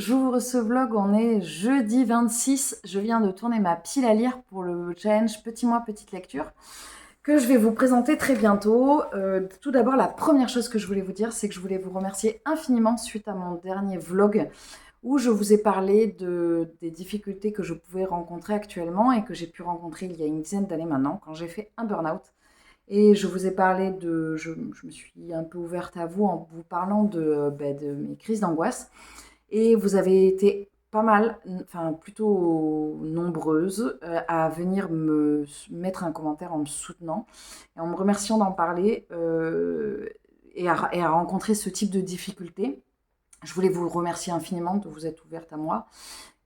j'ouvre ce vlog, on est jeudi 26. Je viens de tourner ma pile à lire pour le challenge Petit mois, petite lecture que je vais vous présenter très bientôt. Tout d'abord, la première chose que je voulais vous dire, c'est que je voulais vous remercier infiniment suite à mon dernier vlog où je vous ai parlé des difficultés que je pouvais rencontrer actuellement et que j'ai pu rencontrer il y a une dizaine d'années maintenant quand j'ai fait un burn-out. Et je vous ai parlé je me suis un peu ouverte à vous en vous parlant de mes crises d'angoisse. Et vous avez été pas mal, enfin plutôt nombreuses, à venir me mettre un commentaire en me soutenant et en me remerciant d'en parler et à rencontrer ce type de difficultés. Je voulais vous remercier infiniment de vous être ouverte à moi.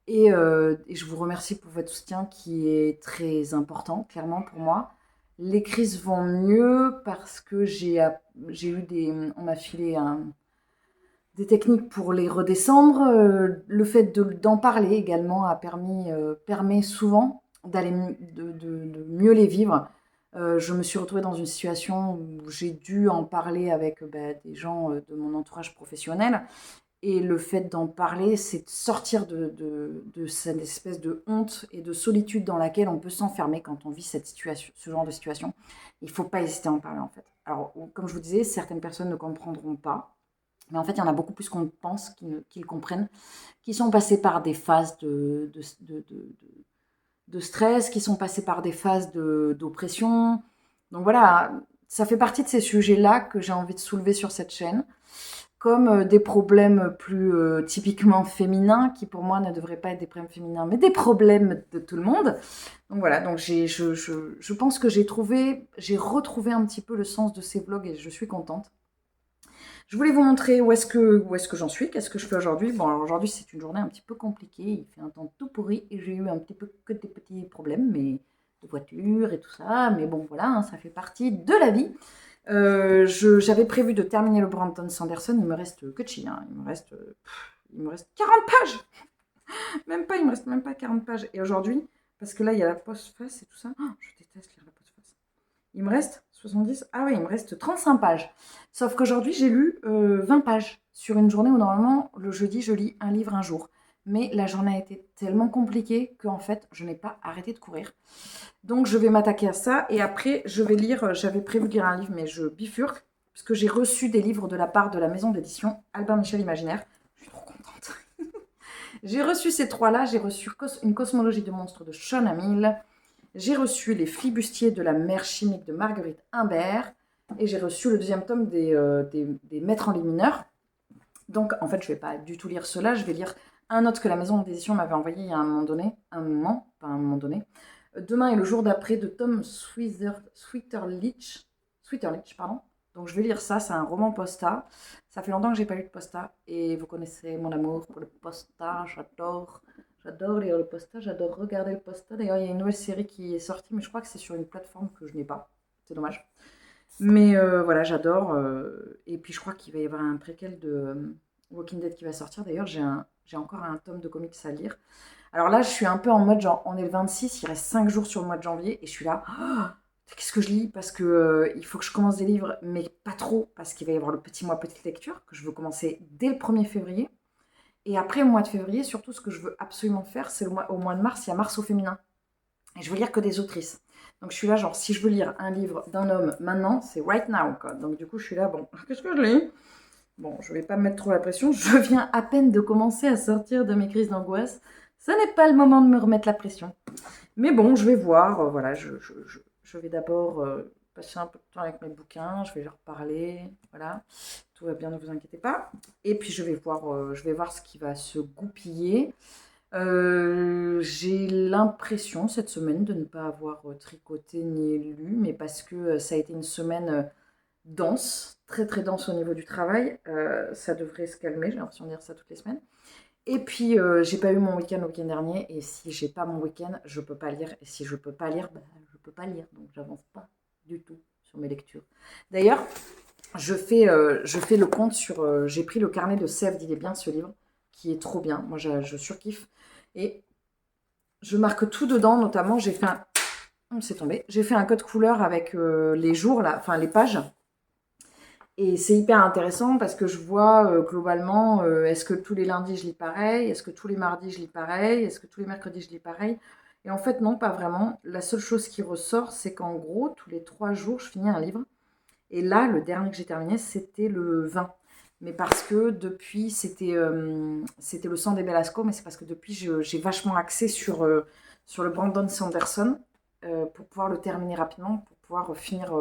Et je vous remercie pour votre soutien qui est très important, clairement, pour moi. Les crises vont mieux parce que on m'a filé des techniques pour les redescendre. Le fait d'en parler également permet souvent de mieux les vivre. Je me suis retrouvée dans une situation où j'ai dû en parler avec des gens de mon entourage professionnel. Et le fait d'en parler, c'est de sortir de cette espèce de honte et de solitude dans laquelle on peut s'enfermer quand on vit ce genre de situation. Il ne faut pas hésiter à en parler en fait. Alors, comme je vous disais, certaines personnes ne comprendront pas. Mais en fait, il y en a beaucoup plus qu'on pense qui le comprennent, qui sont passés par des phases de stress, qui sont passés par des phases d'oppression. Donc voilà, ça fait partie de ces sujets-là que j'ai envie de soulever sur cette chaîne, comme des problèmes plus typiquement féminins, qui pour moi ne devraient pas être des problèmes féminins, mais des problèmes de tout le monde. Donc voilà, donc je pense que j'ai retrouvé un petit peu le sens de ces vlogs et je suis contente. Je voulais vous montrer où est-ce que j'en suis, qu'est-ce que je fais aujourd'hui. Bon, alors aujourd'hui, c'est une journée un petit peu compliquée. Il fait un temps tout pourri et j'ai eu un petit peu que des petits problèmes, mais de voiture et tout ça. Mais bon, voilà, hein, ça fait partie de la vie. J'avais prévu de terminer le Brandon Sanderson. Il me reste que de chi, hein. Il me reste 40 pages. Même pas, il me reste même pas 40 pages. Et aujourd'hui, parce que là, il y a la postface et tout ça. Oh, je déteste lire la postface. Il me reste 70. Ah oui, il me reste 35 pages. Sauf qu'aujourd'hui, j'ai lu 20 pages sur une journée où normalement, le jeudi, je lis un livre un jour. Mais la journée a été tellement compliquée qu'en fait, je n'ai pas arrêté de courir. Donc, je vais m'attaquer à ça. Et après, je vais lire. J'avais prévu de lire un livre, mais je bifurque. Parce que j'ai reçu des livres de la part de la maison d'édition Albin Michel Imaginaire. Je suis trop contente. J'ai reçu ces trois-là. J'ai reçu Une cosmologie de monstres de Sean Hamill. J'ai reçu Les flibustiers de la mer chimique de Marguerite Imbert. Et j'ai reçu le deuxième tome des Maîtres en mineurs. Donc, en fait, je ne vais pas du tout lire cela. Je vais lire un autre que la maison d'édition m'avait envoyé il y a pas un moment donné. Demain et le jour d'après de Tom Sweeterlich, pardon. Donc, je vais lire ça. C'est un roman posta. Ça fait longtemps que j'ai pas lu de posta. Et vous connaissez mon amour pour le posta. J'adore lire le posta, j'adore regarder le posta. D'ailleurs, il y a une nouvelle série qui est sortie, mais je crois que c'est sur une plateforme que je n'ai pas. C'est dommage. Mais voilà, j'adore. Et puis, je crois qu'il va y avoir un préquel de Walking Dead qui va sortir. D'ailleurs, j'ai encore un tome de comics à lire. Alors là, je suis un peu en mode genre, on est le 26, il reste 5 jours sur le mois de janvier, et je suis là. Oh, qu'est-ce que je lis? Parce que il faut que je commence des livres, mais pas trop, parce qu'il va y avoir le petit mois petite lecture, que je veux commencer dès le 1er février. Et après, au mois de février, surtout, ce que je veux absolument faire, c'est au mois de mars, il y a Mars au féminin. Et je veux lire que des autrices. Donc je suis là, genre, si je veux lire un livre d'un homme maintenant, c'est right now, quoi. Donc du coup, je suis là, bon, qu'est-ce que je lis? Bon, je vais pas me mettre trop la pression. Je viens à peine de commencer à sortir de mes crises d'angoisse. Ce n'est pas le moment de me remettre la pression. Mais bon, je vais voir. Voilà, je vais d'abord passer un peu de temps avec mes bouquins. Je vais leur parler. Voilà, tout va bien, ne vous inquiétez pas. Et puis je vais voir ce qui va se goupiller. J'ai l'impression cette semaine de ne pas avoir tricoté ni lu, mais parce que ça a été une semaine dense, très très dense au niveau du travail. Ça devrait se calmer, j'ai l'impression de dire ça toutes les semaines. Et puis, j'ai pas eu mon week-end le week-end dernier, et si j'ai pas mon week-end, je peux pas lire. Et si je peux pas lire, je peux pas lire. Donc, j'avance pas du tout sur mes lectures. D'ailleurs, je fais le compte sur. J'ai pris le carnet de Sèvres, il est bien ce livre, qui est trop bien. Moi, je surkiffe. Et je marque tout dedans, notamment, j'ai fait un. C'est tombé. J'ai fait un code couleur avec les jours, là, enfin les pages. Et c'est hyper intéressant parce que je vois globalement, est-ce que tous les lundis je lis pareil? Est-ce que tous les mardis je lis pareil? Est-ce que tous les mercredis je lis pareil? Et en fait, non, pas vraiment. La seule chose qui ressort, c'est qu'en gros, tous les 3 jours, je finis un livre. Et là, le dernier que j'ai terminé, c'était le 20. Mais parce que depuis, c'était le sang des Belasco, mais c'est parce que depuis, j'ai vachement axé sur le Brandon Sanderson pour pouvoir le terminer rapidement, pour pouvoir finir,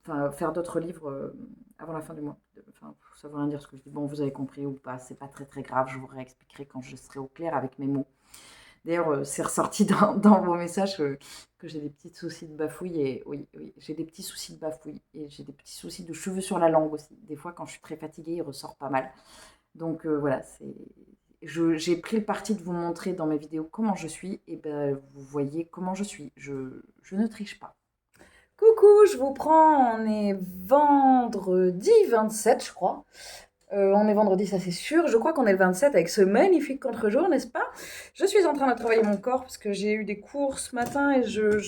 enfin, faire d'autres livres avant la fin du mois. Enfin, ça veut rien dire ce que je dis. Bon, vous avez compris ou pas, c'est pas très très grave, je vous réexpliquerai quand je serai au clair avec mes mots. D'ailleurs, c'est ressorti dans vos messages que j'ai des petits soucis de bafouille. Et oui, oui, j'ai des petits soucis de bafouille. Et j'ai des petits soucis de cheveux sur la langue aussi. Des fois, quand je suis très fatiguée, il ressort pas mal. Donc voilà, j'ai pris le parti de vous montrer dans mes vidéos comment je suis. Et ben, vous voyez comment je suis. Je ne triche pas. Coucou, je vous prends. On est vendredi 27, je crois. On est vendredi, ça c'est sûr. Je crois qu'on est le 27 avec ce magnifique contre-jour, n'est-ce pas? Je suis en train de travailler mon corps parce que j'ai eu des cours ce matin et que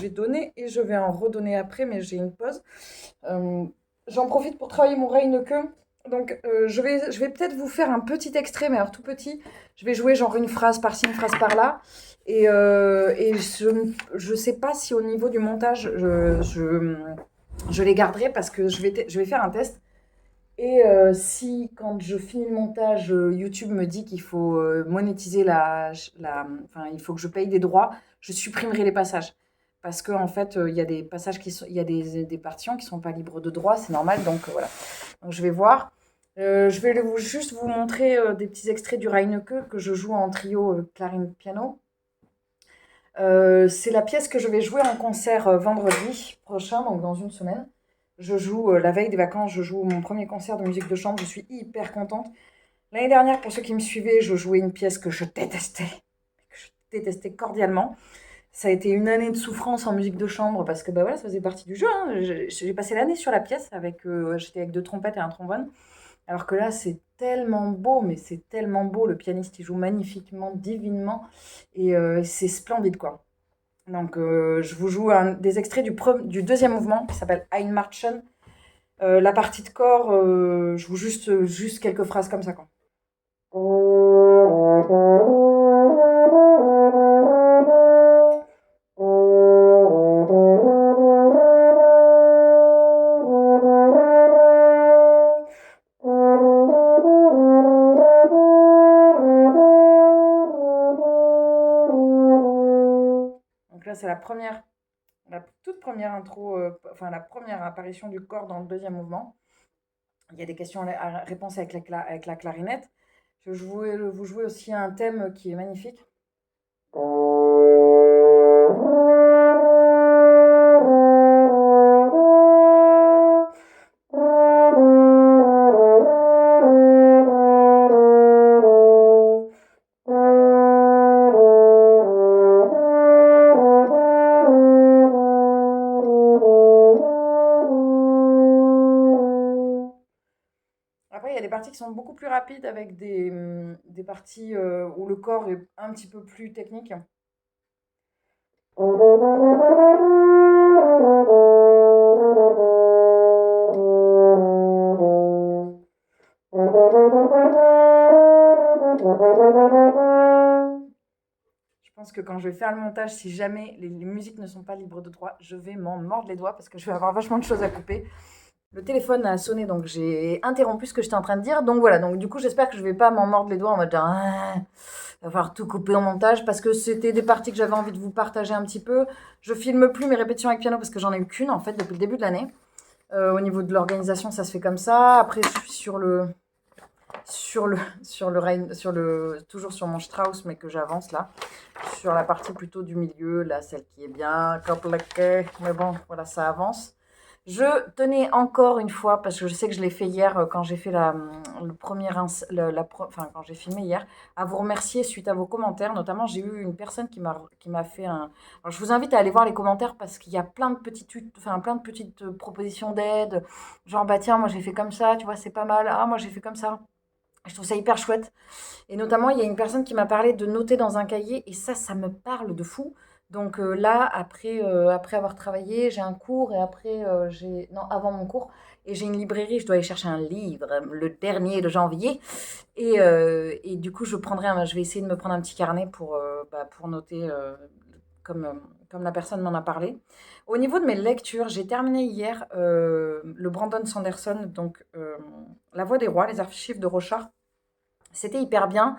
j'ai donné et je vais en redonner après, mais j'ai une pause. Euh, J'en profite pour travailler mon Reineke. Donc je vais peut-être vous faire un petit extrait, mais alors tout petit. Je vais jouer genre une phrase par-ci, une phrase par-là. Et je sais pas si au niveau du montage, je les garderai parce que je vais faire un test. Et si, quand je finis le montage, YouTube me dit qu'il faut monétiser enfin, il faut que je paye des droits, je supprimerai les passages. Parce qu'en en fait, il y a des passages il y a des parties qui sont pas libres de droit, c'est normal, donc voilà. Donc je vais voir. Je vais juste vous montrer des petits extraits du Reineke que je joue en trio clarine-piano. C'est la pièce que je vais jouer en concert vendredi prochain, donc dans une semaine. Je joue la veille des vacances, je joue mon premier concert de musique de chambre, je suis hyper contente. L'année dernière, pour ceux qui me suivaient, je jouais une pièce que je détestais cordialement. Ça a été une année de souffrance en musique de chambre parce que bah voilà, ça faisait partie du jeu, hein. J'ai passé l'année sur la pièce j'étais avec 2 trompettes et un trombone. Alors que là, c'est tellement beau, mais c'est tellement beau. Le pianiste, il joue magnifiquement, divinement, et c'est splendide, quoi. Donc, je vous joue des extraits du deuxième mouvement qui s'appelle Einmarchen. La partie de corps, je vous juste quelques phrases comme ça, quoi. Donc là, c'est la toute première intro, enfin la première apparition du corps dans le deuxième mouvement. Il y a des questions-réponses avec la clarinette. Vous jouez aussi un thème qui est magnifique. Après, il y a des parties qui sont beaucoup plus rapides avec des parties où le corps est un petit peu plus technique. Je pense que quand je vais faire le montage, si jamais les musiques ne sont pas libres de droit, je vais m'en mordre les doigts parce que je vais avoir vachement de choses à couper. Le téléphone a sonné, donc j'ai interrompu ce que j'étais en train de dire. Donc voilà, donc du coup, j'espère que je vais pas m'en mordre les doigts en mode genre, il va falloir tout couper en montage parce que c'était des parties que j'avais envie de vous partager un petit peu. Je filme plus mes répétitions avec piano parce que j'en ai eu qu'une en fait depuis le début de l'année. Au niveau de l'organisation, ça se fait comme ça. Après, je suis toujours sur mon Strauss, mais que j'avance là. Sur la partie plutôt du milieu, là, celle qui est bien compliquée. Mais bon, voilà, ça avance. Je tenais encore une fois, parce que je sais que je l'ai fait hier quand j'ai fait quand j'ai filmé hier, à vous remercier suite à vos commentaires. Notamment, j'ai eu une personne qui m'a fait un. Alors, je vous invite à aller voir les commentaires parce qu'il y a plein de petites propositions d'aide. Genre, bah tiens, moi j'ai fait comme ça, tu vois, c'est pas mal. Ah, moi j'ai fait comme ça. Je trouve ça hyper chouette. Et notamment, il y a une personne qui m'a parlé de noter dans un cahier, et ça me parle de fou. Donc là, après avoir travaillé, j'ai un cours, et après, non, avant mon cours, et j'ai une librairie, je dois aller chercher un livre, le dernier de janvier. Et du coup, je vais essayer de me prendre un petit carnet pour noter comme, euh, comme la personne m'en a parlé. Au niveau de mes lectures, j'ai terminé hier le Brandon Sanderson, donc La Voix des Rois, les archives de Rochard. C'était hyper bien.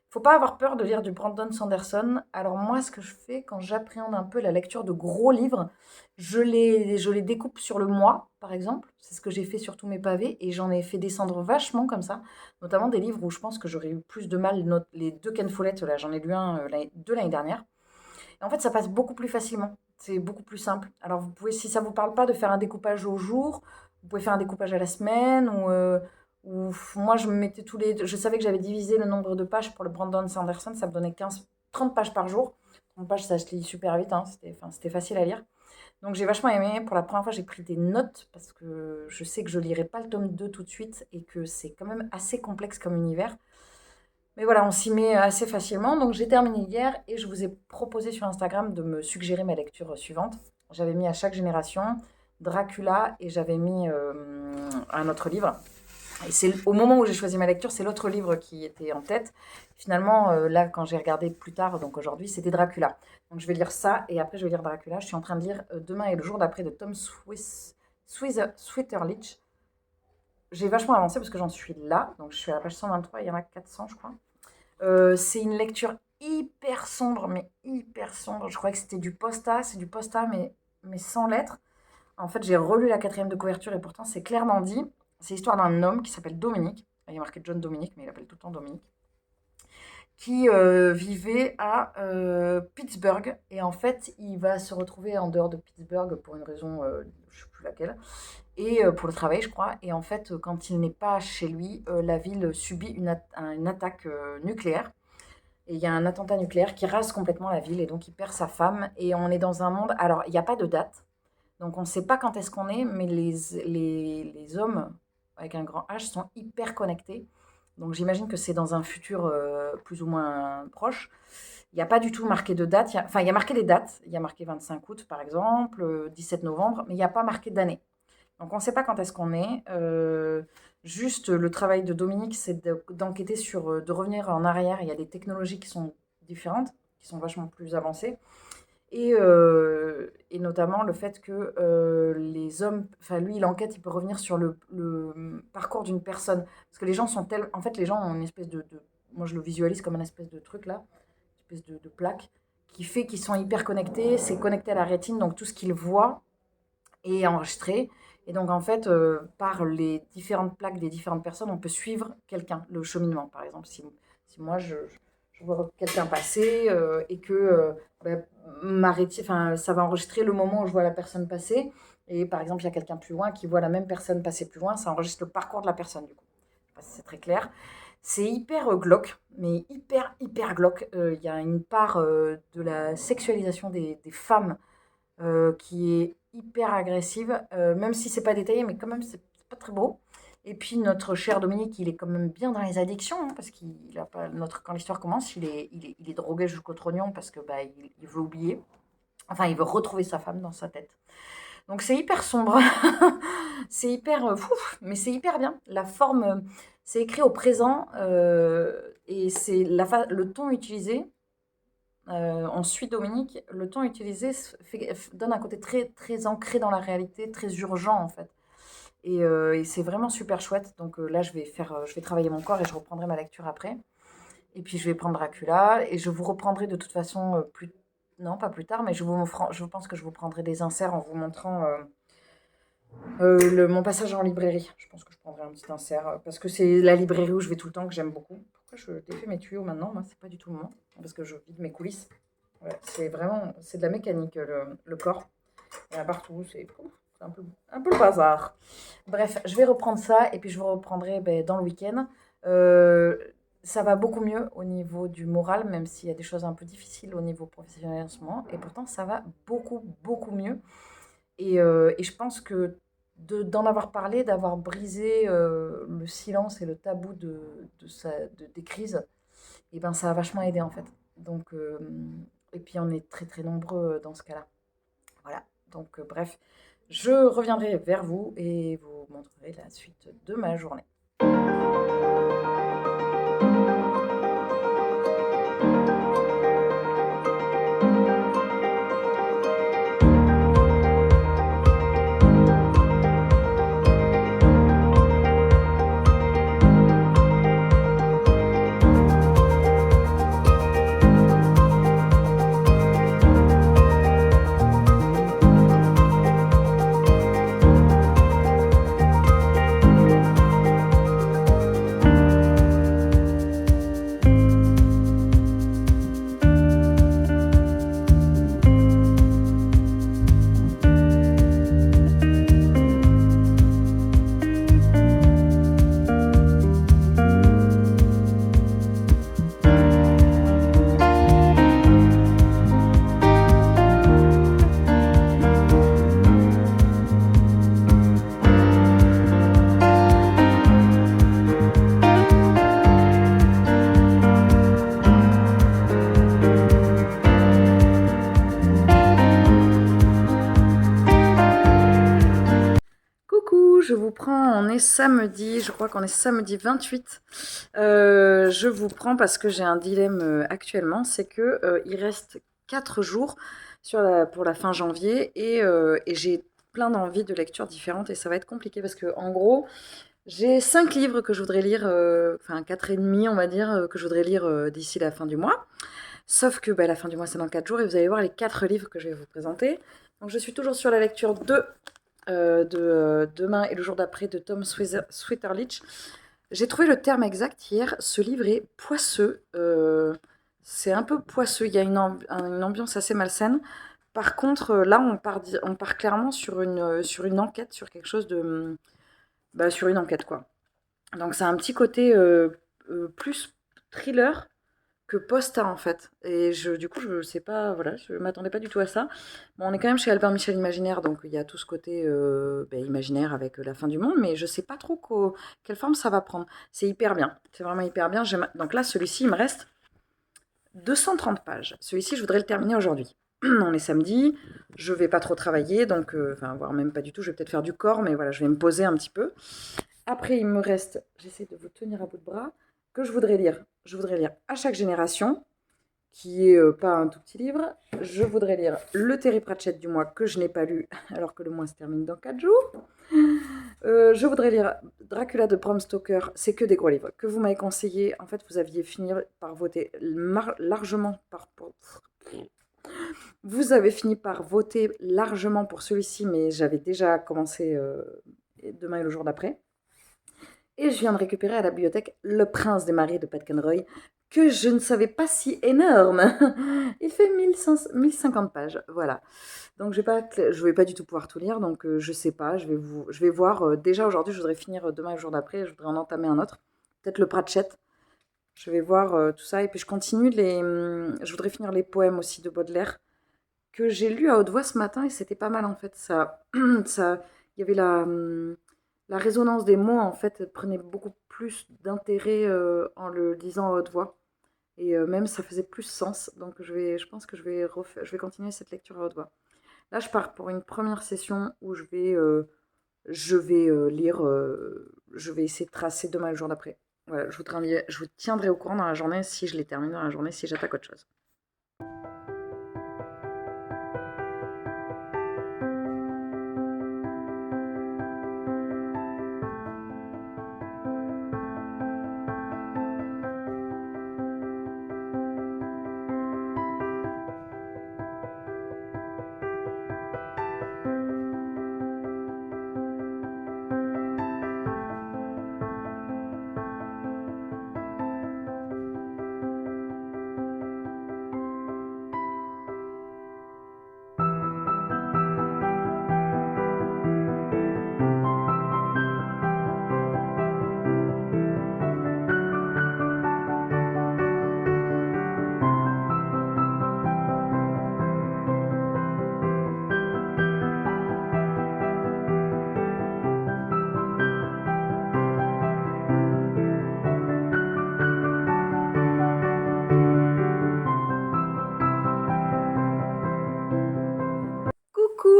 Faut pas avoir peur de lire du Brandon Sanderson. Alors moi, ce que je fais quand j'appréhende un peu la lecture de gros livres, je les découpe sur le mois, par exemple. C'est ce que j'ai fait sur tous mes pavés et j'en ai fait descendre vachement comme ça. Notamment des livres où je pense que j'aurais eu plus de mal. Les deux Ken Follett, là, j'en ai lu deux l'année dernière. Et en fait, ça passe beaucoup plus facilement. C'est beaucoup plus simple. Alors vous pouvez, si ça vous parle pas, de faire un découpage au jour. Vous pouvez faire un découpage à la semaine moi, je savais que j'avais divisé le nombre de pages pour le Brandon Sanderson, ça me donnait 30 pages par jour. 30 pages, ça se lit super vite, hein, c'était facile à lire. Donc j'ai vachement aimé. Pour la première fois, j'ai pris des notes parce que je sais que je lirai pas le tome 2 tout de suite et que c'est quand même assez complexe comme univers. Mais voilà, on s'y met assez facilement. Donc j'ai terminé hier et je vous ai proposé sur Instagram de me suggérer ma lecture suivante. J'avais mis à chaque génération Dracula et j'avais mis un autre livre. Et c'est au moment où j'ai choisi ma lecture, c'est l'autre livre qui était en tête. Finalement, là, quand j'ai regardé plus tard, donc aujourd'hui, c'était Dracula. Donc je vais lire ça et après je vais lire Dracula. Je suis en train de lire Demain et le jour d'après de Tom Switterlich. J'ai vachement avancé parce que j'en suis là. Donc je suis à la page 123, il y en a 400, je crois. C'est une lecture hyper sombre, mais hyper sombre. Je croyais que c'était du posta, c'est du posta, mais sans lettres. En fait, j'ai relu la quatrième de couverture et pourtant c'est clairement dit. C'est l'histoire d'un homme qui s'appelle Dominique. Il y a marqué John Dominique, mais il appelle tout le temps Dominique. Qui vivait à Pittsburgh. Et en fait, il va se retrouver en dehors de Pittsburgh pour une raison, je ne sais plus laquelle. Et pour le travail, je crois. Et en fait, quand il n'est pas chez lui, la ville subit une attaque nucléaire. Et il y a un attentat nucléaire qui rase complètement la ville. Et donc, il perd sa femme. Et on est dans un monde. Alors, il n'y a pas de date. Donc, on ne sait pas quand est-ce qu'on est. Mais les hommes, avec un grand H, sont hyper connectés. Donc, j'imagine que c'est dans un futur plus ou moins proche. Il n'y a pas du tout marqué de date. Enfin, il y a marqué des dates. Il y a marqué 25 août, par exemple, 17 novembre. Mais il n'y a pas marqué d'année. Donc on ne sait pas quand est-ce qu'on est. Juste le travail de Dominique, c'est d'enquêter sur, de revenir en arrière. Il y a des technologies qui sont différentes, qui sont vachement plus avancées. Et notamment le fait que les hommes, enfin lui, il enquête, il peut revenir sur le parcours d'une personne. Parce que les gens sont tels, en fait, les gens ont une espèce moi je le visualise comme une espèce de truc là, une espèce de plaque, qui fait qu'ils sont hyper connectés. C'est connecté à la rétine, donc tout ce qu'ils voient est enregistré. Et donc, en fait, par les différentes plaques des différentes personnes, on peut suivre quelqu'un, le cheminement. Par exemple, si moi, je vois quelqu'un passer et que bah, enfin, ça va enregistrer le moment où je vois la personne passer. Et par exemple, il y a quelqu'un plus loin qui voit la même personne passer plus loin, ça enregistre le parcours de la personne, du coup. Je sais pas si c'est très clair. C'est hyper glauque, mais hyper, hyper glauque. Il y a une part de la sexualisation des femmes qui est hyper agressive, même si c'est pas détaillé, mais quand même c'est pas très beau. Et puis notre cher Dominique, il est quand même bien dans les addictions, hein, parce qu'il a pas quand l'histoire commence, il est drogué jusqu'au trognon parce que bah il veut oublier. Enfin, il veut retrouver sa femme dans sa tête. Donc c'est hyper sombre, c'est hyper fou, mais c'est hyper bien. La forme, c'est écrit au présent et c'est le ton utilisé on suit Dominique, le ton utilisé donne un côté très, très ancré dans la réalité, très urgent en fait. Et c'est vraiment super chouette. Donc là, je vais travailler mon corps et je reprendrai ma lecture après. Et puis je vais prendre Dracula et je vous reprendrai de toute façon non pas plus tard, mais je pense que je vous prendrai des inserts en vous montrant mon passage en librairie. Je pense que je prendrai un petit insert parce que c'est la librairie où je vais tout le temps que j'aime beaucoup. Pourquoi je défais mes tuyaux maintenant? Moi, c'est pas du tout le moment parce que je vide mes coulisses. Ouais, c'est de la mécanique, le corps. Il y en a partout, c'est un peu le bazar. Bref, je vais reprendre ça et puis je vous reprendrai dans le week-end. Euh, Ça va beaucoup mieux au niveau du moral, même s'il y a des choses un peu difficiles au niveau professionnel en ce moment. Et pourtant, ça va beaucoup, beaucoup mieux. Et je pense que d'en avoir parlé, d'avoir brisé le silence et le tabou des crises, et ben ça a vachement aidé en fait. Donc, et puis on est très très nombreux dans ce cas-là. Voilà. Donc bref, Je reviendrai vers vous et vous montrerai la suite de ma journée. Coucou, je vous prends, on est samedi, je crois qu'on est samedi 28. Je vous prends parce que j'ai un dilemme actuellement, c'est que il reste 4 jours pour la fin janvier et j'ai plein d'envies de lectures différentes et ça va être compliqué parce que en gros, j'ai 5 livres que je voudrais lire, enfin 4 et demi on va dire, que je voudrais lire d'ici la fin du mois. Sauf que bah, la fin du mois c'est dans 4 jours et vous allez voir les 4 livres que je vais vous présenter. Donc je suis toujours sur la lecture de Demain et le jour d'après de Tom Sweeterlich. J'ai trouvé le terme exact hier. Ce livre est poisseux. C'est un peu poisseux. Il y a une ambiance assez malsaine. Par contre, là, on part clairement sur une enquête, sur quelque chose de. Bah, sur une enquête, quoi. Donc, c'est un petit côté plus thriller que posta en fait. Et du coup, je sais pas, voilà, je m'attendais pas du tout à ça. Bon, on est quand même chez Albert Michel Imaginaire, donc il y a tout ce côté imaginaire avec la fin du monde, mais je sais pas trop quelle forme ça va prendre. C'est hyper bien, c'est vraiment hyper bien. Donc là, celui-ci, il me reste 230 pages. Celui-ci, je voudrais le terminer aujourd'hui. On est samedi, je vais pas trop travailler, donc, enfin, voire même pas du tout, je vais peut-être faire du corps, mais voilà, je vais me poser un petit peu. Après, il me reste, j'essaie de vous tenir à bout de bras, que je voudrais lire. Je voudrais lire À chaque génération, qui est pas un tout petit livre. Je voudrais lire Le Terry Pratchett du mois, que je n'ai pas lu, alors que le mois se termine dans 4 jours. Je voudrais lire Dracula de Bram Stoker, c'est que des gros livres, que vous m'avez conseillé. En fait, vous aviez fini par voter largement Vous avez fini par voter largement pour celui-ci, mais j'avais déjà commencé Demain et le jour d'après. Et je viens de récupérer à la bibliothèque Le Prince des Maris de Pat Conroy, que je ne savais pas si énorme. Il fait 1050 pages, voilà. Donc je vais pas du tout pouvoir tout lire, donc je sais pas, je vais voir. Déjà aujourd'hui, je voudrais finir Demain et le jour d'après, je voudrais en entamer un autre, peut-être le Pratchett. Je vais voir tout ça, et puis je continue je voudrais finir les poèmes aussi de Baudelaire, que j'ai lu à haute voix ce matin, et c'était pas mal en fait. Il y avait la résonance des mots en fait prenait beaucoup plus d'intérêt en le disant à haute voix. Et même ça faisait plus sens. Donc je pense que je vais continuer cette lecture à haute voix. Là, je pars pour une première session où je vais lire, je vais essayer de tracer demain et le jour d'après. Voilà, je vous tiendrai au courant dans la journée si je les termine dans la journée, si j'attaque autre chose.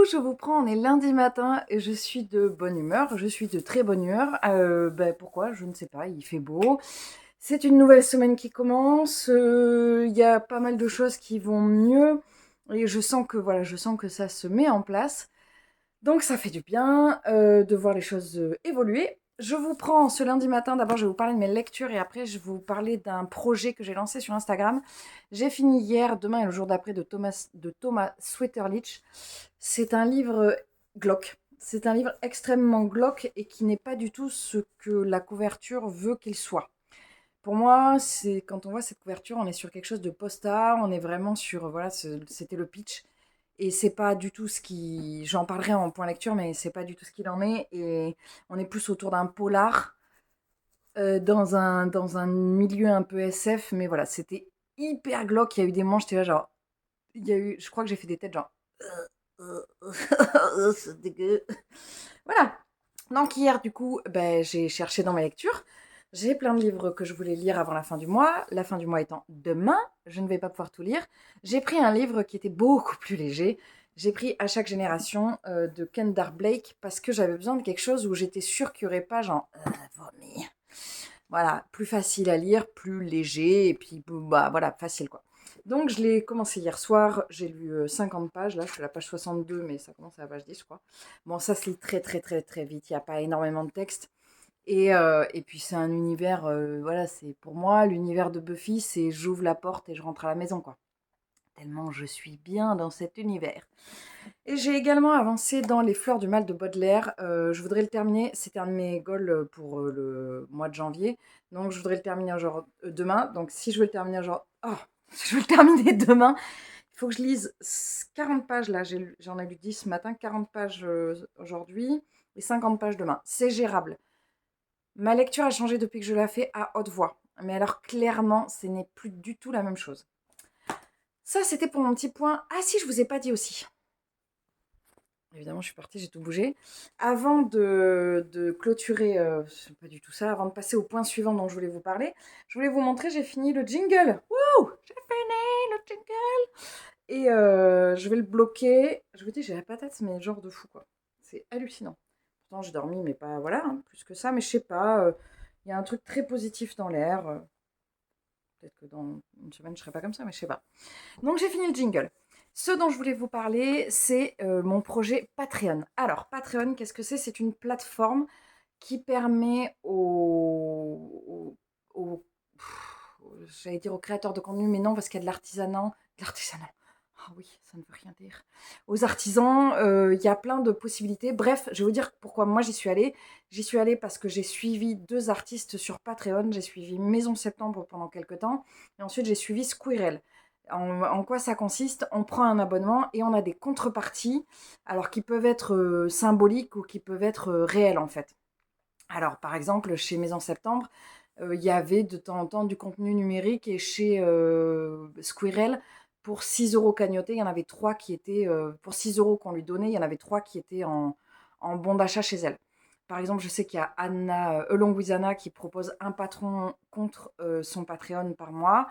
je vous prends, on est lundi matin et je suis de bonne humeur, je suis de très bonne humeur. Pourquoi? Je ne sais pas, il fait beau. C'est une nouvelle semaine qui commence, il y a pas mal de choses qui vont mieux et je sens que ça se met en place. Donc ça fait du bien de voir les choses évoluer. Je vous prends ce lundi matin, d'abord je vais vous parler de mes lectures et après je vais vous parler d'un projet que j'ai lancé sur Instagram. J'ai fini hier, demain et le jour d'après de Thomas Swetterlich. C'est un livre glauque. C'est un livre extrêmement glauque et qui n'est pas du tout ce que la couverture veut qu'il soit. Pour moi, c'est quand on voit cette couverture, on est sur quelque chose de post-art, on est vraiment sur voilà, c'était le pitch et c'est pas du tout ce qui j'en parlerai en point lecture mais c'est pas du tout ce qu'il en est et on est plus autour d'un polar dans un milieu un peu SF mais voilà, c'était hyper glauque, il y a eu des moments j'étais là genre je crois que j'ai fait des têtes genre c'est dégueu. Voilà. Donc hier, du coup, j'ai cherché dans ma lecture. J'ai plein de livres que je voulais lire avant la fin du mois. La fin du mois étant demain, je ne vais pas pouvoir tout lire. J'ai pris un livre qui était beaucoup plus léger. J'ai pris À chaque génération de Kendar Blake parce que j'avais besoin de quelque chose où j'étais sûre qu'il n'y aurait pas genre vomi. Voilà, plus facile à lire, plus léger et puis bah voilà, facile quoi. Donc je l'ai commencé hier soir, j'ai lu 50 pages, là je suis à la page 62 mais ça commence à la page 10 je crois. Bon ça se lit très très très très vite, il n'y a pas énormément de texte. Et puis c'est un univers, voilà, c'est pour moi l'univers de Buffy, c'est j'ouvre la porte et je rentre à la maison quoi. Tellement je suis bien dans cet univers. Et j'ai également avancé dans Les Fleurs du Mal de Baudelaire. Je voudrais le terminer. C'était un de mes goals pour le mois de janvier. Donc je voudrais le terminer demain. Donc si je veux le terminer si je veux le terminer demain, il faut que je lise 40 pages. Là, j'en ai lu 10 ce matin, 40 pages aujourd'hui et 50 pages demain. C'est gérable. Ma lecture a changé depuis que je la fais à haute voix. Mais alors clairement, ce n'est plus du tout la même chose. Ça, c'était pour mon petit point. Ah si, je vous ai pas dit aussi. Évidemment, je suis partie, j'ai tout bougé. Avant de clôturer, c'est pas du tout ça, avant de passer au point suivant dont je voulais vous parler, je voulais vous montrer, j'ai fini le jingle. Wouh! J'ai fini le jingle! Et je vais le bloquer. Je vous dis, j'ai la patate, mais genre de fou, quoi. C'est hallucinant. Pourtant, j'ai dormi, mais pas, voilà, hein, plus que ça. Mais je sais pas, il y a un truc très positif dans l'air. Peut-être que dans une semaine, je serai pas comme ça, mais je sais pas. Donc, j'ai fini le jingle. Ce dont je voulais vous parler, c'est mon projet Patreon. Alors, Patreon, qu'est-ce que c'est? C'est une plateforme qui permet j'allais dire aux créateurs de contenu, mais non, parce qu'il y a de l'artisanat. De l'artisanat. Ah oui, ça ne veut rien dire. Aux artisans, il y a plein de possibilités. Bref, je vais vous dire pourquoi moi j'y suis allée. J'y suis allée parce que j'ai suivi 2 artistes sur Patreon. J'ai suivi Maison Septembre pendant quelques temps. Et ensuite, j'ai suivi Squirrel. En quoi ça consiste? On prend un abonnement et on a des contreparties, alors qui peuvent être symboliques ou qui peuvent être réelles en fait. Alors par exemple, chez Maison Septembre, il y avait de temps en temps du contenu numérique et chez Squirrel, pour 6 € cagnotés, il y en avait 3 qui étaient, pour 6 € qu'on lui donnait, il y en avait 3 qui étaient en bon d'achat chez elle. Par exemple, je sais qu'il y a Anna, Along with Anna qui propose un patron contre son Patreon par mois.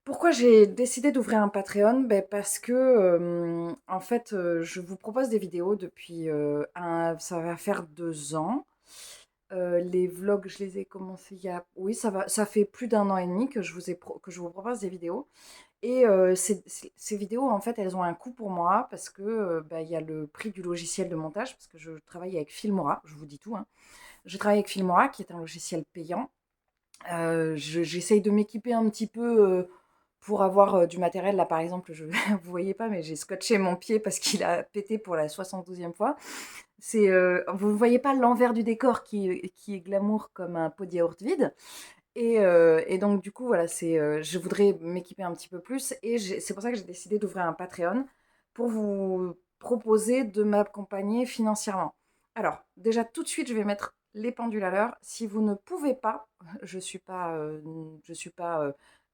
Pourquoi j'ai décidé d'ouvrir un Patreon? Parce que, en fait, je vous propose des vidéos depuis, ça va faire 2 ans. Les vlogs, je les ai commencés il y a oui, ça fait plus d'un an et demi que je vous propose des vidéos et ces vidéos, en fait, elles ont un coût pour moi parce que, il y a le prix du logiciel de montage parce que je travaille avec Filmora, je vous dis tout, hein. Je travaille avec Filmora qui est un logiciel payant. J'essaye de m'équiper un petit peu, pour avoir, du matériel. Là, par exemple, vous voyez pas, mais j'ai scotché mon pied parce qu'il a pété pour la 72e fois. Vous ne voyez pas l'envers du décor qui est glamour comme un pot de yaourt vide. Et donc, du coup, voilà, je voudrais m'équiper un petit peu plus. Et c'est pour ça que j'ai décidé d'ouvrir un Patreon pour vous proposer de m'accompagner financièrement. Alors, déjà, tout de suite, je vais mettre les pendules à l'heure. Si vous ne pouvez pas, je suis pas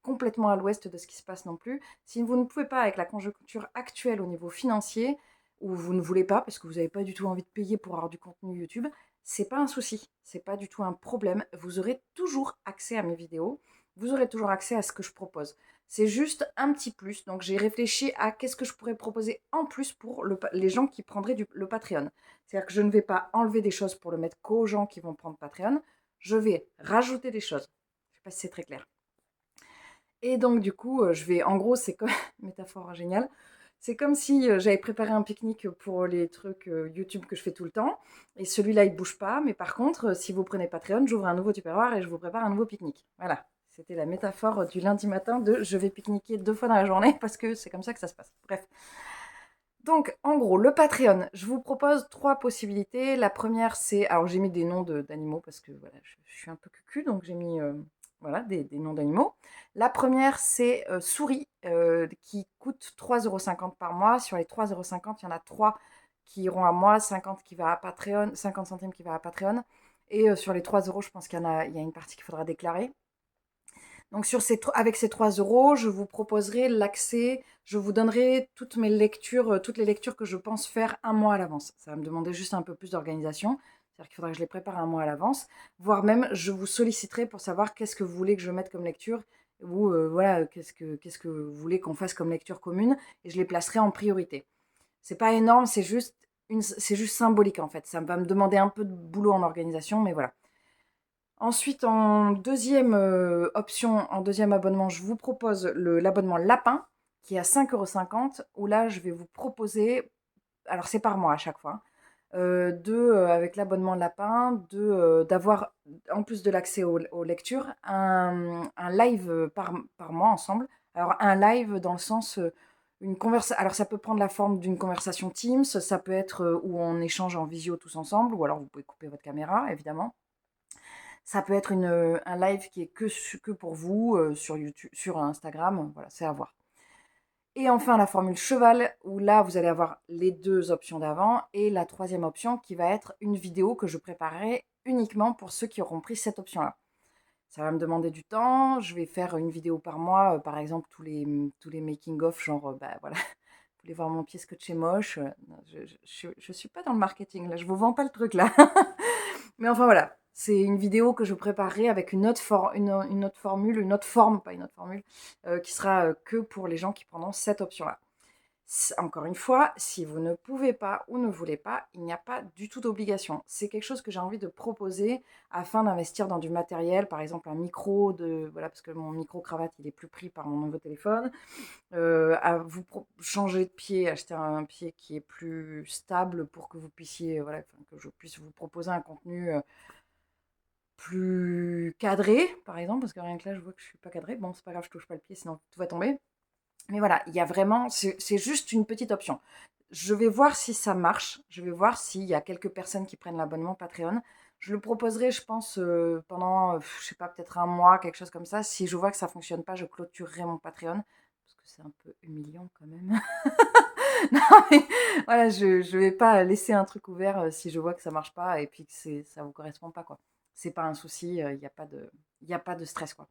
complètement à l'ouest de ce qui se passe non plus. Si vous ne pouvez pas, avec la conjoncture actuelle au niveau financier, ou vous ne voulez pas parce que vous n'avez pas du tout envie de payer pour avoir du contenu YouTube, c'est pas un souci, c'est pas du tout un problème. Vous aurez toujours accès à mes vidéos. vous aurez toujours accès à ce que je propose. C'est juste un petit plus. Donc, j'ai réfléchi à qu'est-ce que je pourrais proposer en plus pour les gens qui prendraient le Patreon. C'est-à-dire que je ne vais pas enlever des choses pour le mettre qu'aux gens qui vont prendre Patreon. Je vais rajouter des choses. Je ne sais pas si c'est très clair. Et donc, du coup, en gros, c'est comme, métaphore géniale, c'est comme si j'avais préparé un pique-nique pour les trucs YouTube que je fais tout le temps. Et celui-là, il bouge pas. Mais par contre, si vous prenez Patreon, j'ouvre un nouveau Tupperware et je vous prépare un nouveau pique-nique. Voilà. C'était la métaphore du lundi matin de je vais pique-niquer 2 fois dans la journée parce que c'est comme ça que ça se passe. Bref. Donc, en gros, le Patreon, je vous propose 3 possibilités. La première, c'est. Alors, j'ai mis des noms d'animaux parce que voilà, je suis un peu cucu, donc j'ai mis voilà, des noms d'animaux. La première, c'est Souris, qui coûte 3,50 € par mois. Sur les 3,50 €, il y en a 3 qui iront à moi, 50 qui va à Patreon, 50 centimes qui va à Patreon. Et sur les 3 €, je pense il y a une partie qu'il faudra déclarer. Donc avec ces 3 euros, je vous proposerai l'accès, je vous donnerai toutes mes lectures, toutes les lectures que je pense faire un mois à l'avance. Ça va me demander juste un peu plus d'organisation, c'est-à-dire qu'il faudra que je les prépare un mois à l'avance, voire même je vous solliciterai pour savoir qu'est-ce que vous voulez que je mette comme lecture, ou voilà, qu'est-ce que vous voulez qu'on fasse comme lecture commune, et je les placerai en priorité. C'est pas énorme, c'est juste symbolique en fait. Ça va me demander un peu de boulot en organisation, mais voilà. Ensuite, en deuxième option, en deuxième abonnement, je vous propose l'abonnement Lapin, qui est à 5,50 €, où là, je vais vous proposer, alors c'est par mois à chaque fois, avec l'abonnement Lapin, d'avoir, en plus de l'accès aux lectures, un live par mois ensemble. Alors, un live dans le sens, une conversation. Alors, ça peut prendre la forme d'une conversation Teams, ça peut être où on échange en visio tous ensemble, ou alors vous pouvez couper votre caméra, évidemment. Ça peut être un live qui est que pour vous sur YouTube, sur Instagram, voilà, c'est à voir. Et enfin, la formule cheval, où là, vous allez avoir les 2 options d'avant, et la troisième option qui va être une vidéo que je préparerai uniquement pour ceux qui auront pris cette option-là. Ça va me demander du temps, je vais faire une vidéo par mois, par exemple tous les making-of, genre, bah voilà, vous voulez voir mon pied scotché moche, non, je suis pas dans le marketing là, je vous vends pas le truc là. Mais enfin voilà, c'est une vidéo que je préparerai avec une autre formule, une autre forme, pas une autre formule, qui sera que pour les gens qui prendront cette option-là. Encore une fois, si vous ne pouvez pas ou ne voulez pas, il n'y a pas du tout d'obligation. C'est quelque chose que j'ai envie de proposer afin d'investir dans du matériel, par exemple un micro, voilà, parce que mon micro-cravate, il est plus pris par mon nouveau téléphone. À vous changer de pied, acheter un pied qui est plus stable pour que vous puissiez, voilà, que je puisse vous proposer un contenu plus cadré, par exemple, parce que rien que là, je vois que je suis pas cadrée. Bon, c'est pas grave, je touche pas le pied, sinon tout va tomber. Mais voilà, il y a vraiment, c'est juste une petite option. Je vais voir si ça marche. Je vais voir s'il y a quelques personnes qui prennent l'abonnement Patreon. Je le proposerai, je pense, pendant, je sais pas, peut-être un mois, quelque chose comme ça. Si je vois que ça fonctionne pas, je clôturerai mon Patreon. Parce que c'est un peu humiliant quand même. Non, mais voilà, je vais pas laisser un truc ouvert si je vois que ça marche pas et puis que ça vous correspond pas, quoi. C'est pas un souci, il n'y a pas y a pas de stress, quoi.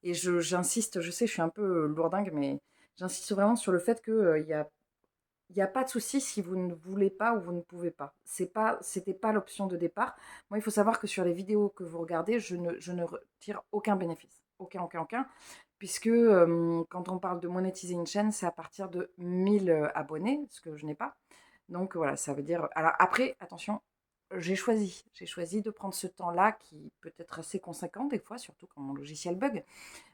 Et j'insiste, je sais, je suis un peu lourdingue, mais j'insiste vraiment sur le fait que il y a pas de souci si vous ne voulez pas ou vous ne pouvez pas. C'était pas l'option de départ. Moi, il faut savoir que sur les vidéos que vous regardez, je ne retire aucun bénéfice. Aucun. Puisque quand on parle de monétiser une chaîne, c'est à partir de 1000 abonnés, ce que je n'ai pas. Donc voilà, ça veut dire. Alors après, attention, j'ai choisi de prendre ce temps-là qui peut être assez conséquent des fois, surtout quand mon logiciel bug.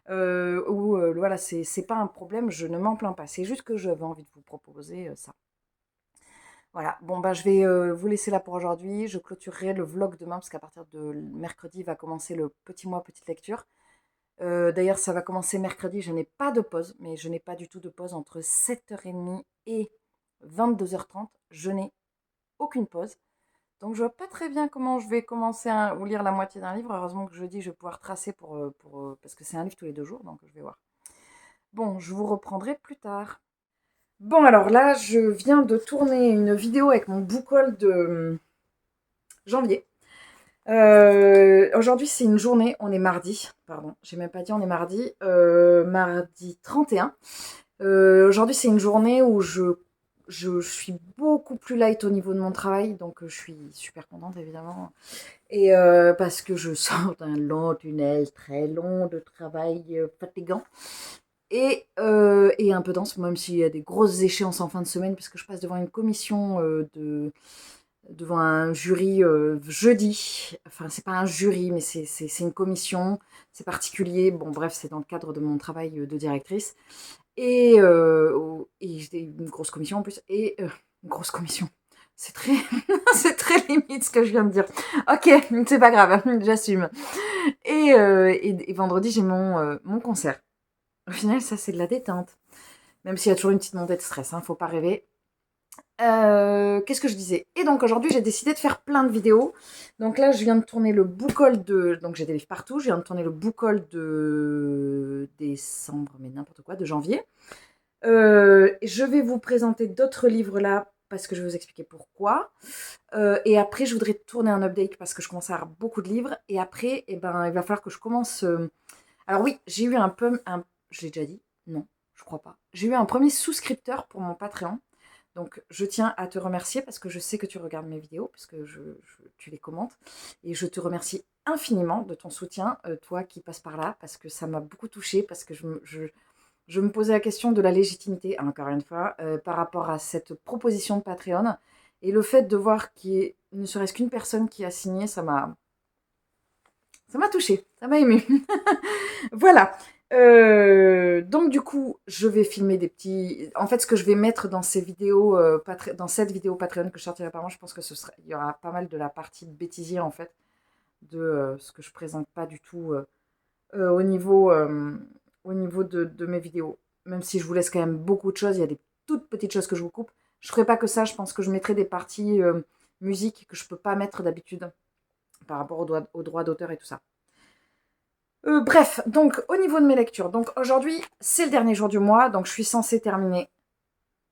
Où voilà, c'est pas un problème, je ne m'en plains pas. C'est juste que j'avais envie de vous proposer ça. Voilà, bon bah je vais vous laisser là pour aujourd'hui. Je clôturerai le vlog demain parce qu'à partir de mercredi va commencer le petit mois petite lecture. D'ailleurs, ça va commencer mercredi. Je n'ai pas de pause, mais je n'ai pas du tout de pause entre 7h30 et 22h30. Je n'ai aucune pause. Donc, je vois pas très bien comment je vais commencer ou lire la moitié d'un livre. Heureusement que jeudi, je vais pouvoir tracer parce que c'est un livre tous les 2 jours, donc je vais voir. Bon, je vous reprendrai plus tard. Bon, alors là, je viens de tourner une vidéo avec mon book haul de janvier. Aujourd'hui, c'est une journée, on est mardi, pardon, j'ai même pas dit on est mardi 31. Aujourd'hui, c'est une journée où je suis beaucoup plus light au niveau de mon travail, donc je suis super contente évidemment. Et parce que je sors d'un long tunnel très long de travail fatigant. Et un peu dense, même s'il y a des grosses échéances en fin de semaine, puisque je passe devant une commission devant un jury jeudi. Enfin, c'est pas un jury, mais c'est une commission, c'est particulier. Bon, bref, c'est dans le cadre de mon travail de directrice. Et j'ai une grosse commission en plus. Et une grosse commission. C'est très, c'est très limite ce que je viens de dire. Ok, c'est pas grave, j'assume. Et vendredi, j'ai mon concert. Au final, ça, c'est de la détente. Même s'il y a toujours une petite montée de stress, hein, faut pas rêver. Qu'est-ce que je disais? Et donc aujourd'hui, j'ai décidé de faire plein de vidéos. Donc là, je viens de tourner le book haul de. Donc j'ai des livres partout. Je viens de tourner le book haul de décembre, mais n'importe quoi, de janvier. Je vais vous présenter d'autres livres là parce que je vais vous expliquer pourquoi. Et après, je voudrais tourner un update parce que je commence à avoir beaucoup de livres. Et après, eh ben, il va falloir que je commence. Alors oui, j'ai eu un peu. Je l'ai déjà dit? Non, je crois pas. J'ai eu un premier souscripteur pour mon Patreon. Donc, je tiens à te remercier parce que je sais que tu regardes mes vidéos, parce que tu les commentes. Et je te remercie infiniment de ton soutien, toi qui passes par là, parce que ça m'a beaucoup touchée, parce que je me posais la question de la légitimité, encore une fois, par rapport à cette proposition de Patreon. Et le fait de voir qu'il y ait ne serait-ce qu'une personne qui a signé, ça m'a touchée, ça m'a émue. Voilà. Donc du coup, je vais filmer des petits. En fait, ce que je vais mettre dans ces vidéos, dans cette vidéo Patreon que je sortirai par mois, je pense que il y aura pas mal de la partie de bêtisier en fait, de ce que je présente pas du tout au au niveau de mes vidéos. Même si je vous laisse quand même beaucoup de choses, il y a des toutes petites choses que je vous coupe. Je ferai pas que ça. Je pense que je mettrai des parties musique que je peux pas mettre d'habitude par rapport aux droits d'auteur et tout ça. Bref, donc au niveau de mes lectures, donc aujourd'hui c'est le dernier jour du mois, donc je suis censée terminer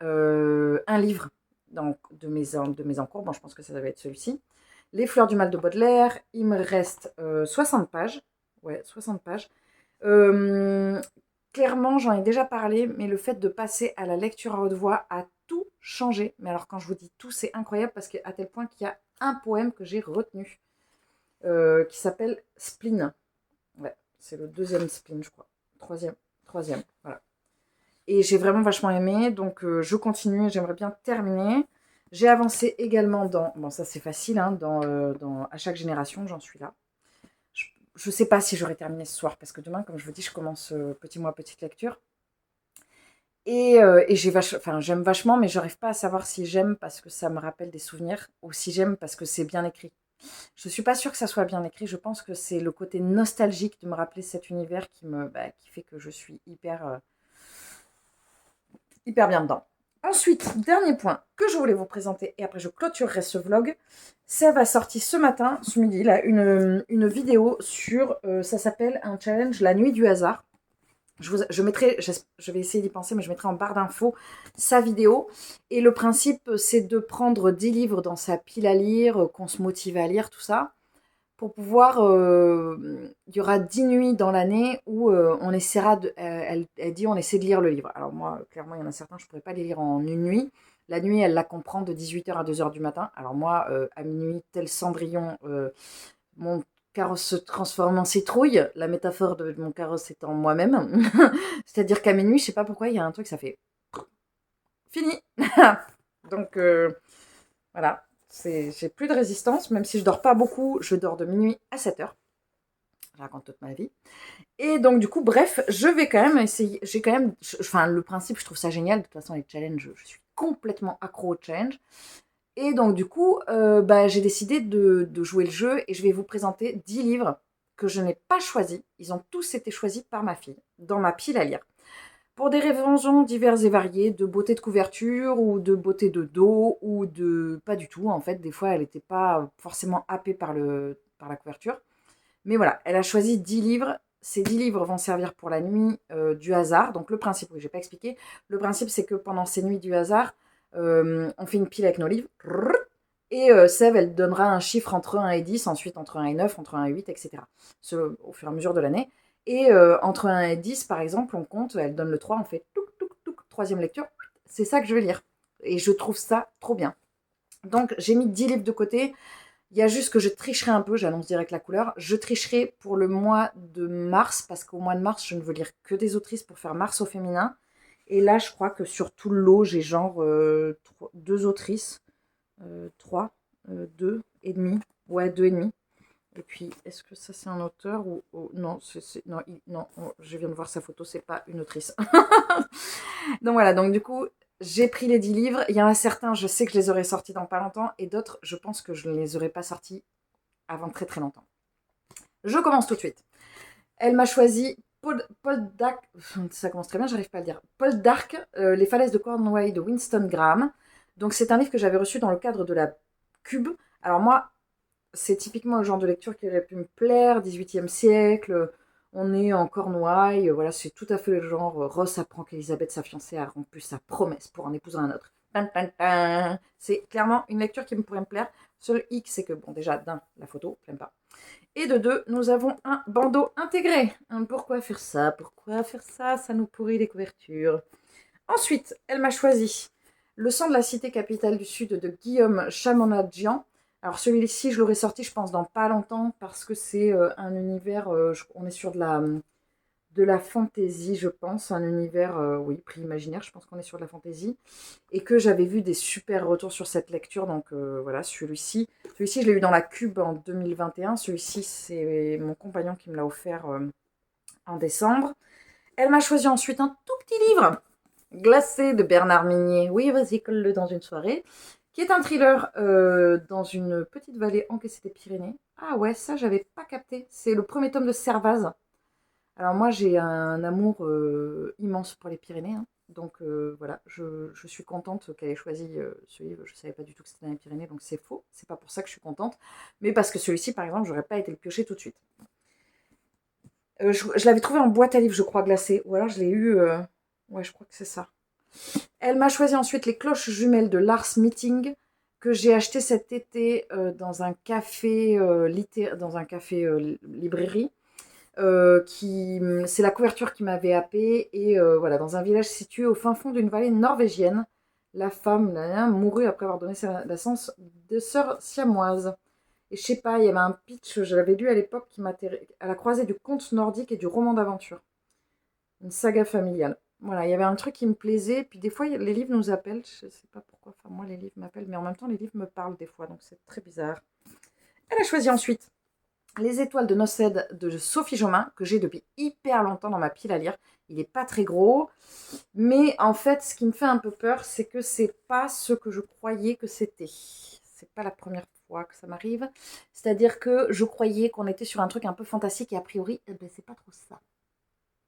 un livre donc, de mes encours. Bon, je pense que ça va être celui-ci. Les fleurs du mal de Baudelaire. Il me reste 60 pages. Ouais, 60 pages. Euh, Clairement, j'en ai déjà parlé, mais le fait de passer à la lecture à haute voix a tout changé. Mais alors, quand je vous dis tout, c'est incroyable parce qu'à tel point qu'il y a un poème que j'ai retenu qui s'appelle Spleen. Ouais, c'est le deuxième spleen, je crois. Troisième, voilà. Et j'ai vraiment vachement aimé, donc je continue et j'aimerais bien terminer. J'ai avancé également dans, bon ça c'est facile, hein, dans À chaque génération, j'en suis là. Je sais pas si j'aurai terminé ce soir, parce que demain, comme je vous dis, je commence petit mois, petite lecture. Et j'aime vachement, mais j'arrive pas à savoir si j'aime parce que ça me rappelle des souvenirs, ou si j'aime parce que c'est bien écrit. Je suis pas sûre que ça soit bien écrit. Je pense que c'est le côté nostalgique de me rappeler cet univers qui fait que je suis hyper bien dedans. Ensuite, dernier point que je voulais vous présenter, et après je clôturerai ce vlog. Ça va sortir ce matin, ce midi, là, une vidéo sur, ça s'appelle un challenge, la nuit du hasard. Je mettrai, je vais essayer d'y penser, mais je mettrai en barre d'infos sa vidéo. Et le principe, c'est de prendre 10 livres dans sa pile à lire, qu'on se motive à lire, tout ça, pour pouvoir. Il y aura 10 nuits dans l'année où on essaiera de. Elle dit on essaie de lire le livre. Alors, moi, clairement, il y en a certains, je ne pourrais pas les lire en une nuit. La nuit, elle la comprend de 18h à 2h du matin. Alors, moi, à minuit, tel Cendrillon, mon carrosse se transforme en citrouille. La métaphore de mon carrosse étant moi-même. C'est-à-dire qu'à minuit, je ne sais pas pourquoi, il y a un truc, ça fait. Fini. Donc, voilà. J'ai plus de résistance, même si je dors pas beaucoup, je dors de minuit à 7h. Je raconte toute ma vie. Et donc, du coup, bref, je vais quand même essayer. J'ai quand même. Enfin, le principe, je trouve ça génial. De toute façon, les challenges, je suis complètement accro aux challenges. Et donc, du coup, j'ai décidé de jouer le jeu et je vais vous présenter 10 livres que je n'ai pas choisis. Ils ont tous été choisis par ma fille, dans ma pile à lire. Pour des raisons diverses et variées, de beauté de couverture ou de beauté de dos ou de... Pas du tout, en fait. Des fois, elle n'était pas forcément happée par la couverture. Mais voilà, elle a choisi 10 livres. Ces 10 livres vont servir pour la nuit du hasard. Donc le principe, oui, je n'ai pas expliqué. Le principe, c'est que pendant ces nuits du hasard, on fait une pile avec nos livres. Et Sève, elle donnera un chiffre entre 1 et 10, ensuite entre 1 et 9, entre 1 et 8, etc. Au fur et à mesure de l'année. Et entre 1 et 10, par exemple, on compte, elle donne le 3, on fait touc, touc, touc, troisième lecture. C'est ça que je vais lire. Et je trouve ça trop bien. Donc, j'ai mis 10 livres de côté. Il y a juste que je tricherai un peu, j'annonce direct la couleur. Je tricherai pour le mois de mars, parce qu'au mois de mars, je ne veux lire que des autrices pour faire mars au féminin. Et là, je crois que sur tout le lot, j'ai genre 2 autrices. 3, 2 et demi. Ouais, 2 et demi. Et puis, est-ce que ça c'est un auteur ou non, non, je viens de voir sa photo, c'est pas une autrice. Donc voilà, donc du coup, j'ai pris les 10 livres. Il y en a certains, je sais que je les aurais sortis dans pas longtemps, et d'autres, je pense que je ne les aurais pas sortis avant très très longtemps. Je commence tout de suite. Elle m'a choisi Paul Dark, ça commence très bien, j'arrive pas à le dire. Paul Dark, Les falaises de Cornouailles de Winston Graham. Donc c'est un livre que j'avais reçu dans le cadre de la Cube. Alors moi, c'est typiquement le genre de lecture qui aurait pu me plaire, 18e siècle, on est en Cornouailles, voilà, c'est tout à fait le genre. Ross apprend qu'Elisabeth, sa fiancée, a rompu sa promesse pour en épouser un autre. C'est clairement une lecture qui pourrait me plaire. Seul hic, c'est que, bon, déjà, d'un, la photo, j'aime pas. Et de deux, nous avons un bandeau intégré. Pourquoi faire ça? Pourquoi faire ça? Ça nous pourrit les couvertures. Ensuite, elle m'a choisi Le sang de la cité capitale du Sud de Guillaume Chamanadjian. Alors celui-ci, je l'aurais sorti, je pense, dans pas longtemps, parce que c'est un univers, on est sur de la fantaisie, je pense, un univers, oui, prix imaginaire, je pense qu'on est sur de la fantaisie, et que j'avais vu des super retours sur cette lecture, donc voilà, celui-ci, je l'ai eu dans la Cube en 2021, celui-ci, c'est mon compagnon qui me l'a offert en décembre. Elle m'a choisi ensuite un tout petit livre, Glacé de Bernard Minier. Oui, vas-y, colle-le dans une soirée. Qui est un thriller dans une petite vallée encaissée des Pyrénées. Ah ouais, ça, j'avais pas capté. C'est le premier tome de Servaz. Alors moi, j'ai un amour immense pour les Pyrénées. Hein. Donc voilà, je suis contente qu'elle ait choisi ce livre. Je savais pas du tout que c'était dans les Pyrénées, donc c'est faux. C'est pas pour ça que je suis contente. Mais parce que celui-ci, par exemple, j'aurais pas été le piocher tout de suite. Je l'avais trouvé en boîte à livres, je crois, glacé. Ou alors je l'ai eu... Ouais, je crois que c'est ça. Elle m'a choisi ensuite Les cloches jumelles de Lars Meeting, que j'ai acheté cet été dans un café, librairie. C'est la couverture qui m'avait happée. Et voilà, dans un village situé au fin fond d'une vallée norvégienne, la femme mourut après avoir donné la naissance de sœurs siamoises. Et je sais pas, il y avait un pitch, je l'avais lu à l'époque, qui m'intéressait à la croisée du conte nordique et du roman d'aventure. Une saga familiale. Voilà, il y avait un truc qui me plaisait. Puis des fois, les livres nous appellent. Je sais pas pourquoi. Enfin, moi, les livres m'appellent. Mais en même temps, les livres me parlent des fois. Donc, c'est très bizarre. Elle a choisi ensuite Les étoiles de Nocède de Sophie Jomain, que j'ai depuis hyper longtemps dans ma pile à lire. Il n'est pas très gros. Mais en fait, ce qui me fait un peu peur, c'est que c'est pas ce que je croyais que c'était. C'est pas la première fois que ça m'arrive. C'est-à-dire que je croyais qu'on était sur un truc un peu fantastique et a priori, eh ben, c'est pas trop ça.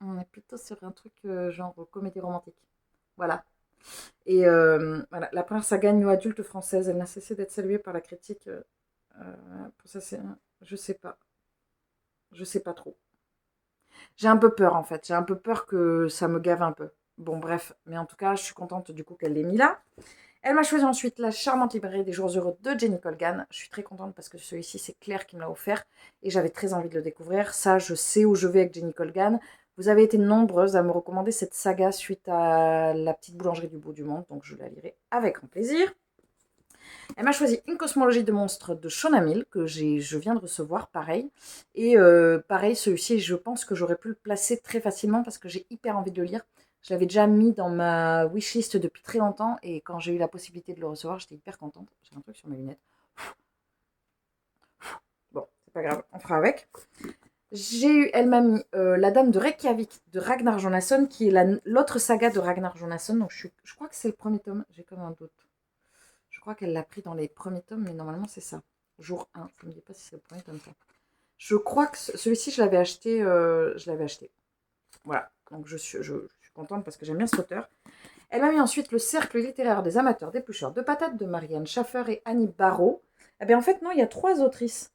On est plutôt sur un truc genre comédie romantique. Voilà. Et voilà, la première saga new adulte française, elle n'a cessé d'être saluée par la critique. Pour ça, je sais pas. Je sais pas trop. J'ai un peu peur en fait. J'ai un peu peur que ça me gave un peu. Bon, bref. Mais en tout cas, je suis contente du coup qu'elle l'ait mis là. Elle m'a choisi ensuite La charmante librairie des jours heureux de Jenny Colgan. Je suis très contente parce que celui-ci, c'est Claire qui me l'a offert et j'avais très envie de le découvrir. Ça, je sais où je vais avec Jenny Colgan. Vous avez été nombreuses à me recommander cette saga suite à La petite boulangerie du bout du monde, donc je la lirai avec grand plaisir. Elle m'a choisi Une cosmologie de monstres de Shona Mill, que je viens de recevoir, pareil. Et pareil, celui-ci, je pense que j'aurais pu le placer très facilement parce que j'ai hyper envie de le lire. Je l'avais déjà mis dans ma wishlist depuis très longtemps et quand j'ai eu la possibilité de le recevoir, j'étais hyper contente. J'ai un truc sur mes lunettes. Bon, c'est pas grave, on fera avec. Elle m'a mis La Dame de Reykjavik de Ragnar Jonasson, qui est l'autre saga de Ragnar Jonasson. Donc je crois que c'est le premier tome, j'ai comme un doute. Je crois qu'elle l'a pris dans les premiers tomes, mais normalement c'est ça. Jour 1, je ne me dis pas si c'est le premier tome. Ça. Je crois que celui-ci, je l'avais acheté. Voilà, donc je suis contente parce que j'aime bien cet auteur. Elle m'a mis ensuite Le Cercle littéraire des amateurs d'éplucheurs de patates de Marianne Schaffer et Annie Barrault. Eh bien en fait, non, il y a 3 autrices.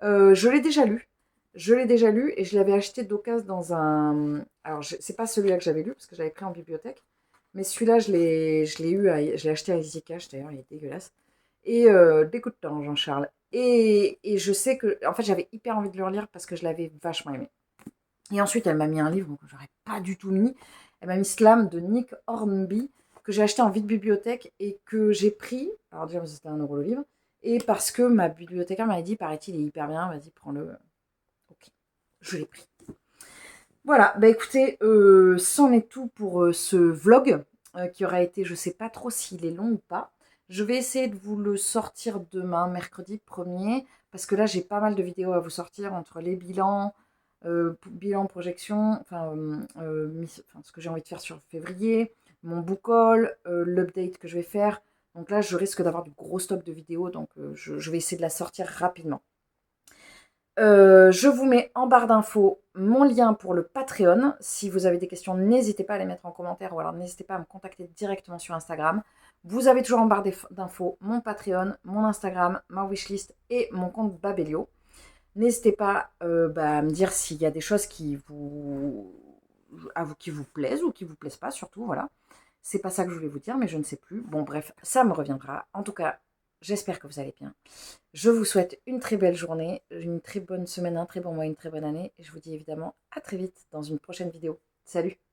Je l'ai déjà lu. Et je l'avais acheté d'occasion dans un. Alors, c'est pas celui-là que j'avais lu parce que j'avais pris en bibliothèque. Mais celui-là, je l'ai je l'ai acheté à Easy Cash d'ailleurs, il est dégueulasse. Et d'écoute temps, Jean-Charles. Et je sais que. En fait, j'avais hyper envie de le relire parce que je l'avais vachement aimé. Et ensuite, elle m'a mis un livre que j'aurais pas du tout mis. Elle m'a mis Slam de Nick Hornby. que j'ai acheté en vide bibliothèque et que j'ai pris. Alors déjà, c'était 1 € le livre. Et parce que ma bibliothécaire m'avait dit, paraît-il, il est hyper bien, vas-y, prends-le. Ok, je l'ai pris. Voilà, bah écoutez, c'en est tout pour ce vlog qui aura été, je sais pas trop s'il est long ou pas. Je vais essayer de vous le sortir demain, mercredi 1er, parce que là j'ai pas mal de vidéos à vous sortir entre les bilans, bilan projection, ce que j'ai envie de faire sur février, mon book haul, l'update que je vais faire. Donc là je risque d'avoir du gros stock de vidéos, donc je vais essayer de la sortir rapidement. Je vous mets en barre d'infos mon lien pour le Patreon. Si vous avez des questions, n'hésitez pas à les mettre en commentaire ou alors n'hésitez pas à me contacter directement sur Instagram. Vous avez toujours en barre d'infos mon Patreon, mon Instagram, ma wishlist et mon compte Babelio. N'hésitez pas à me dire s'il y a des choses qui vous plaisent ou qui vous plaisent pas, surtout, voilà. C'est pas ça que je voulais vous dire, mais je ne sais plus. Bon, bref, ça me reviendra. En tout cas, j'espère que vous allez bien. Je vous souhaite une très belle journée, une très bonne semaine, un très bon mois, une très bonne année. Et je vous dis évidemment à très vite dans une prochaine vidéo. Salut!